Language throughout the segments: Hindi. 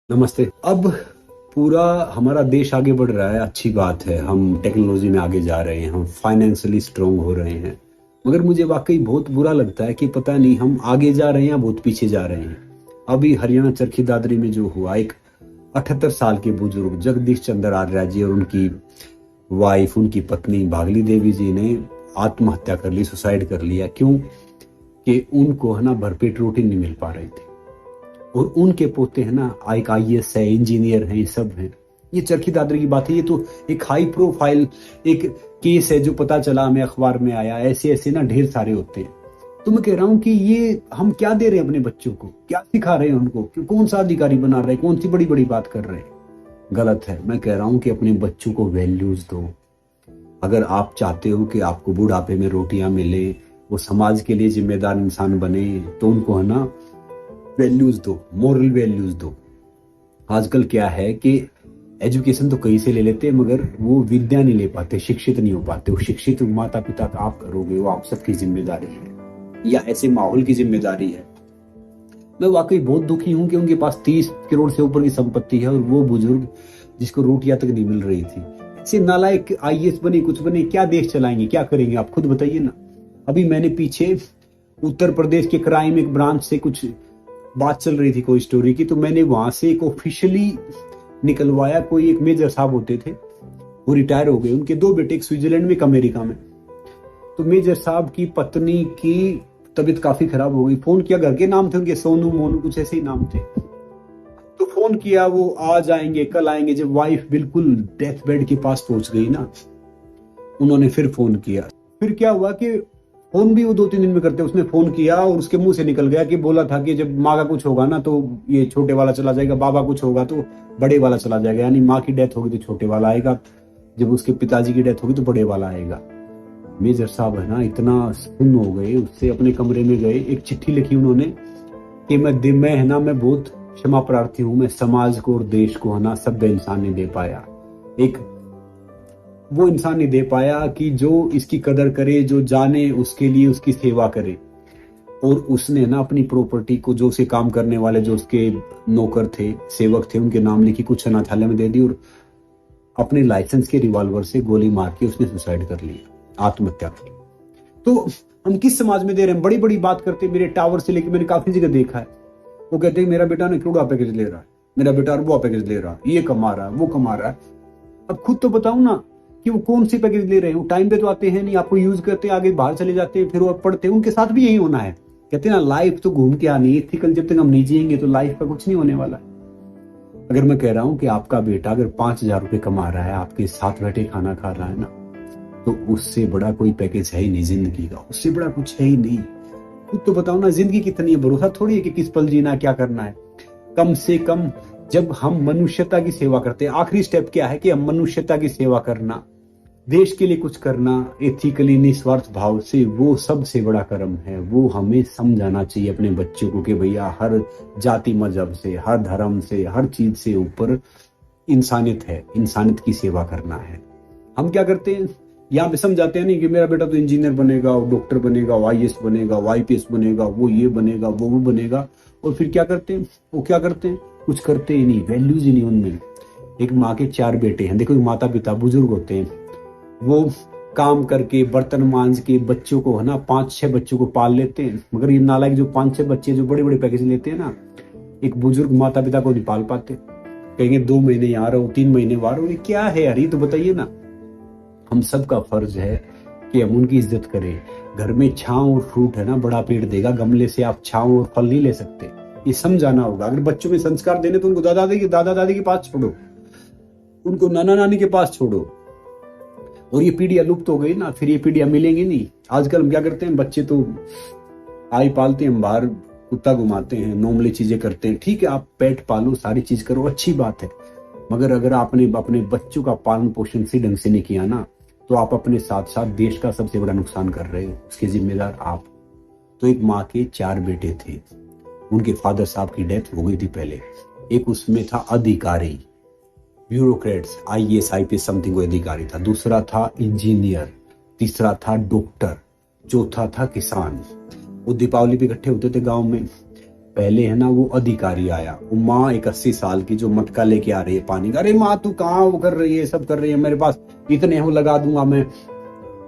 नमस्ते। अब पूरा हमारा देश आगे बढ़ रहा है, अच्छी बात है। हम टेक्नोलॉजी में आगे जा रहे हैं, हम फाइनेंशियली स्ट्रांग हो रहे हैं। मगर मुझे वाकई बहुत बुरा लगता है कि पता नहीं हम आगे जा रहे हैं या बहुत पीछे जा रहे हैं। अभी हरियाणा चरखी दादरी में जो हुआ, एक 78 साल के बुजुर्ग जगदीश चंद्र आर्य जी और उनकी वाइफ, उनकी पत्नी भागली देवी जी ने आत्महत्या कर ली, सुसाइड कर लिया। क्यों? कि उनको है ना भरपेट रोटी नहीं मिल पा रही थी। और उनके पोते है ना, एक आईएएस है, इंजीनियर है, ये सब है। ये चरखी दादरी की बात है। ये तो एक हाई प्रोफाइल एक केस है जो पता चला, हमें अखबार में आया। ऐसे ऐसे ना ढेर सारे होते हैं। तो मैं कह रहा हूं कि ये हम क्या दे रहे हैं अपने बच्चों को, क्या सिखा रहे हैं उनको कि कौन सा अधिकारी बना रहे हैं, कौन सी बड़ी बड़ी बात कर रहे हैं। गलत है। मैं कह रहा हूं कि अपने बच्चों को वैल्यूज दो। अगर आप चाहते हो कि आपको बुढ़ापे में रोटियां मिले, वो समाज के लिए जिम्मेदार इंसान बने, तो उनको है ना वैल्यूज दो, मोरल वैल्यूज दो। आजकल क्या है कि एजुकेशन तो कहीं से ले लेते हैं, मगर वो विद्या नहीं ले पाते, शिक्षित नहीं हो पाते। वो शिक्षित माता पिता का आप करोगे, वो आप सबकी जिम्मेदारी है, या ऐसे माहौल की जिम्मेदारी है। मैं वाकई बहुत दुखी हूं कि उनके पास 30 करोड़ से ऊपर की संपत्ति है और वो बुजुर्ग जिसको रोटियां तक नहीं मिल रही थी, ऐसे नालायक आईएएस बने, कुछ बने, क्या देश चलाएंगे, क्या करेंगे? आप खुद बताइए ना। अभी मैंने पीछे उत्तर प्रदेश के क्राइम एक ब्रांच से कुछ बात चल रही थी कोई स्टोरी की, तो मैंने वहां से एक ऑफिशियली निकलवाया। कोई एक मेजर साहब होते थे, वो रिटायर हो गए। उनके दो बेटे, एक स्विट्जरलैंड में, एक अमेरिका में। तो मेजर साहब की पत्नी की तबीयत काफी खराब हो गई। फोन किया, घर के नाम थे उनके, सोनू मोनू कुछ ऐसे ही नाम थे। तो फोन किया, वो आज आएंगे, कल आएंगे। जब वाइफ बिल्कुल डेथ बेड के पास पहुंच गई ना, उन्होंने फिर फोन किया। फिर क्या हुआ कि फोन भी वो 2-3 दिन में करते। उसने फोन किया और उसके मुंह से निकल गया कि बोला था कि जब माँ का कुछ होगा ना तो ये छोटे वाला चला जाएगा, बाबा कुछ होगा तो बड़े वाला चला जाएगा। यानी माँ की डेथ होगी तो छोटे वाला आएगा, जब उसके पिताजी की डेथ होगी तो बड़े वाला आएगा। मेजर साहब है ना इतना सुन्न हो गए, उससे अपने कमरे में गए। एक चिट्ठी लिखी उन्होंने कि मैं है ना, मैं बहुत क्षमा प्रार्थी हूँ, मैं समाज को और देश को है ना सभ्य इंसान नहीं दे पाया। एक वो इंसान नहीं दे पाया कि जो इसकी कदर करे, जो जाने उसके लिए उसकी सेवा करे। और उसने ना अपनी प्रॉपर्टी को, जो उसे काम करने वाले, जो उसके नौकर थे, सेवक थे, उनके नाम लिखी, कुछ अनाथालय में दे दी और अपने लाइसेंस के रिवॉल्वर से गोली मार के उसने सुसाइड कर लिया, आत्महत्या की। तो हम किस समाज में दे रहे हैं? बड़ी बड़ी बात करते। मेरे टावर से लेके मैंने काफी जगह देखा है, वो कहते हैं मेरा बेटा ना करोड़ों पैकेज ले रहा है, मेरा बेटा अरबों पैकेज ले रहा है, ये कमा रहा है, वो कमा रहा है। अब खुद तो बताऊं ना कि वो कौन सी पैकेज ले रहे हैं। वो टाइम पे तो आते हैं नहीं, आपको यूज करते हैं, आगे बाहर चले जाते हैं, फिर वो पढ़ते हैं। उनके साथ भी यही होना है। कहते हैं ना, लाइफ तो घूम के आनी है, एथिकल जब तक हम नहीं जिएंगे तो लाइफ का कुछ नहीं होने वाला है। अगर मैं कह रहा हूं कि आपका बेटा अगर 5,000 रुपए कमा रहा है, आपके साथ बैठे खाना खा रहा है ना, तो उससे बड़ा कोई पैकेज है ही नहीं जिंदगी का, उससे बड़ा कुछ है ही नहीं। खुद तो बताओ ना, जिंदगी कितनी है, भरोसा थोड़ी है कि किस पल जीना, क्या करना है। कम से कम जब हम मनुष्यता की सेवा करते हैं, आखिरी स्टेप क्या है कि हम मनुष्यता की सेवा करना, देश के लिए कुछ करना, एथिकली निस्वार्थ भाव से, वो सबसे बड़ा कर्म है। वो हमें समझाना चाहिए अपने बच्चों को कि भैया हर जाति मजहब से, हर धर्म से, हर चीज से ऊपर इंसानियत है, इंसानियत की सेवा करना है। हम क्या करते हैं, यहाँ पे समझाते हैं नहीं कि मेरा बेटा तो इंजीनियर बनेगा, वो डॉक्टर बनेगा, वो आईएएस बनेगा, वो आईपीएस बनेगा, वो ये बनेगा, वो बनेगा। और फिर क्या करते हैं, वो क्या करते हैं, कुछ करते ही नहीं, वैल्यूज ही नहीं उनमें। एक माँ के 4 बेटे हैं, देखो माता पिता बुजुर्ग होते हैं, वो काम करके बर्तन मांज के बच्चों को है ना 5-6 बच्चों को पाल लेते हैं। मगर ये नालायक जो 5-6 बच्चे जो बड़े बड़े पैकेज लेते हैं ना, एक बुजुर्ग माता पिता को नहीं पाल पाते। कहेंगे 2 महीने यहाँ रहो, 3 महीने वहां रहो। ये क्या है यार? ये तो बताइए ना। हम सबका फर्ज है कि हम उनकी इज्जत करें। घर में छांव और फ्रूट है ना बड़ा पेड़ देगा, गमले से आप छांव और फल नहीं ले सकते। ये समझाना होगा। अगर बच्चों में संस्कार देने तो उनको दादा दादी के पास छोड़ो, उनको नाना नानी के पास छोड़ो। और ये पीढ़ियां लुप्त हो गई ना, फिर ये पीढ़ियां मिलेंगी नहीं। आजकल हम क्या करते हैं, बच्चे तो आई पालते हैं, बाहर कुत्ता घुमाते हैं, नॉर्मली चीजें करते हैं। ठीक है, आप पेट पालो, सारी चीज करो, अच्छी बात है। मगर अगर आपने अपने बच्चों का पालन पोषण सही ढंग से नहीं किया ना, तो आप अपने साथ साथ देश का सबसे बड़ा नुकसान कर रहे हो। उसके जिम्मेदार आप। तो एक माँ के 4 बेटे थे, उनके फादर साहब की डेथ हो गई थी पहले। एक उसमें था अधिकारी, ब्यूरोक्रेट्स, आईएएस आईपीएस समथिंग कोई अधिकारी था। दूसरा था इंजीनियर, तीसरा था डॉक्टर, चौथा था किसान। वो दीपावली पे इकट्ठे होते थे गांव में, पहले है ना वो अधिकारी आया, वो माँ एक 80 साल की जो मटका लेके आ रही है पानी का, अरे माँ तू कहाँ वो कर रही है, सब कर रही है, मेरे पास इतने हम लगा दूंगा, मैं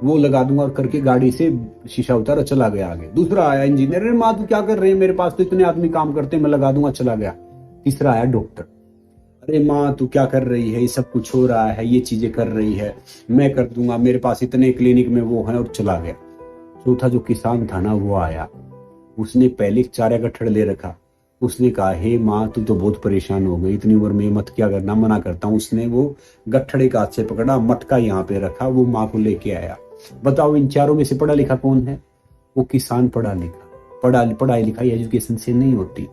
वो लगा दूंगा करके गाड़ी से शीशा उतारा, चला गया आगे। दूसरा आया इंजीनियर, अरे माँ तू क्या कर रही है, मेरे पास तो इतने आदमी काम करते हैं, मैं लगा दूंगा, चला गया। तीसरा आया डॉक्टर, अरे माँ तू क्या कर रही है, ये सब कुछ हो रहा है, ये चीजें कर रही है, मैं कर दूंगा, मेरे पास इतने क्लिनिक में वो है, और चला गया। चौथा जो किसान था ना वो आया, उसने पहले चारे का गट्ठड़ ले रखा, उसने कहा हे माँ तू तो बहुत परेशान हो गई, इतनी उम्र में मत क्या करना, मना करता हूँ। उसने वो गट्ठड़े का हाथ से पकड़ा, मटका यहाँ पे रखा, वो माँ को लेके आया। बताओ इन चारों में से पढ़ा लिखा कौन है? वो किसान पढ़ा लिखा। पढ़ाई लिखाई एजुकेशन से नहीं होती,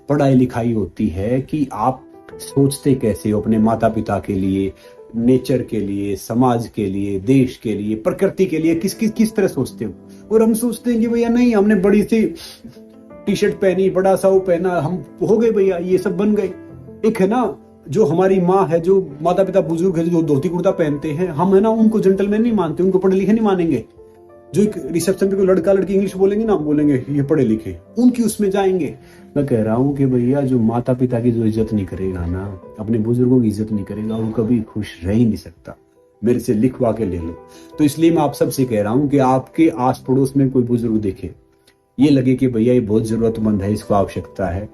पढ़ाई लिखाई होती है कि आप सोचते कैसे हो अपने माता पिता के लिए, नेचर के लिए, समाज के लिए, देश के लिए, प्रकृति के लिए, किस तरह सोचते हो। और हम सोचते हैं कि भैया नहीं, हमने बड़ी सी टी शर्ट पहनी, बड़ा सा वो पहना, हम हो गए भैया, ये सब बन गए। एक है ना जो हमारी माँ है, जो माता पिता बुजुर्ग है, जो धोती कुर्ता पहनते हैं, हम है ना उनको जेंटलमैन नहीं मानते, उनको पढ़े लिखे नहीं मानेंगे। जो एक रिसेप्शन पे कोई लड़का लड़की इंग्लिश बोलेंगे ना, हम बोलेंगे ये पढ़े लिखे, उनकी उसमें जाएंगे। मैं कह रहा हूँ कि भैया जो माता पिता की जो इज्जत नहीं करेगा ना, अपने बुजुर्गों की इज्जत नहीं करेगा, वो कभी खुश रह ही नहीं सकता। मेरे से लिखवा के ले लो। तो इसलिए मैं आप सबसे कह रहा हूँ कि आपके आस पड़ोस में कोई बुजुर्ग देखे, ये लगे कि भैया ये बहुत जरूरतमंद है, इसको आवश्यकता है,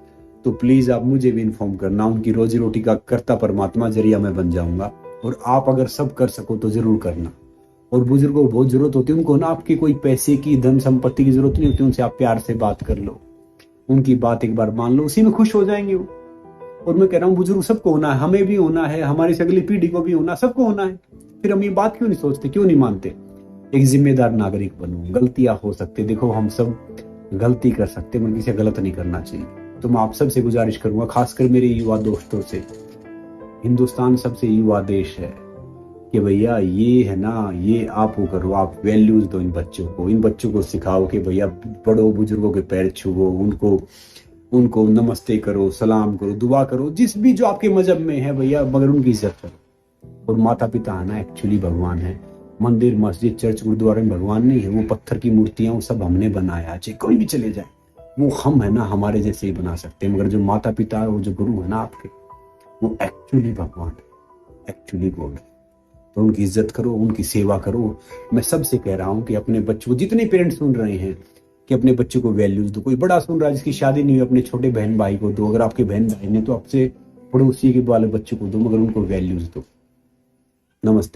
तो प्लीज आप मुझे भी इन्फॉर्म करना। उनकी रोजी रोटी का कर्ता परमात्मा जरिया मैं बन जाऊंगा। और आप अगर सब कर सको तो जरूर करना। और बुजुर्गों को बहुत जरूरत होती है, उनको ना आपकी कोई पैसे की, धन संपत्ति की जरूरत नहीं होती, उनसे आप प्यार से बात कर लो, उनकी बात एक बार मान लो, उसी में खुश हो जाएंगे वो। और मैं कह रहा हूँ बुजुर्ग सबको होना है, हमें भी होना है, हमारी अगली पीढ़ी को भी होना, सबको होना है। फिर हम ये बात क्यों नहीं सोचते, क्यों नहीं मानते? एक जिम्मेदार नागरिक बनो। गलतियां हो सकती, देखो हम सब गलती कर सकते, मगर किसी गलत नहीं करना चाहिए। तो मैं आप सबसे गुजारिश करूंगा, खासकर मेरे युवा दोस्तों से, हिंदुस्तान सबसे युवा देश है, कि भैया ये है ना, ये आप वो करो, आप वैल्यूज दो इन बच्चों को सिखाओ कि भैया बड़ों बुजुर्गों के पैर छुओ, उनको नमस्ते करो, सलाम करो, दुआ करो, जिस भी जो आपके मजहब में है भैया, मगर उनकी इज्जत करो। और माता पिता है ना एक्चुअली भगवान है। मंदिर, मस्जिद, चर्च, गुरुद्वारे में भगवान नहीं है, वो पत्थर की मूर्तियां, वो सब हमने बनाया, चाहे कोई भी चले जाए, वो हम है ना हमारे जैसे ही बना सकते हैं। मगर जो माता पिता है, वो जो गुरु है ना आपके, वो एक्चुअली भगवान है, एक्चुअली गॉड है। तो उनकी इज्जत करो, उनकी सेवा करो। मैं सबसे कह रहा हूँ कि अपने बच्चों को, जितने पेरेंट्स सुन रहे हैं, कि अपने बच्चों को वैल्यूज दो। कोई बड़ा सुन रहा है जिसकी शादी नहीं हुई, अपने छोटे बहन भाई को दो। अगर आपके बहन भाई ने, तो आपसे पड़ोसी के वाले बच्चों को दो, मगर उनको वैल्यूज दो। नमस्ते।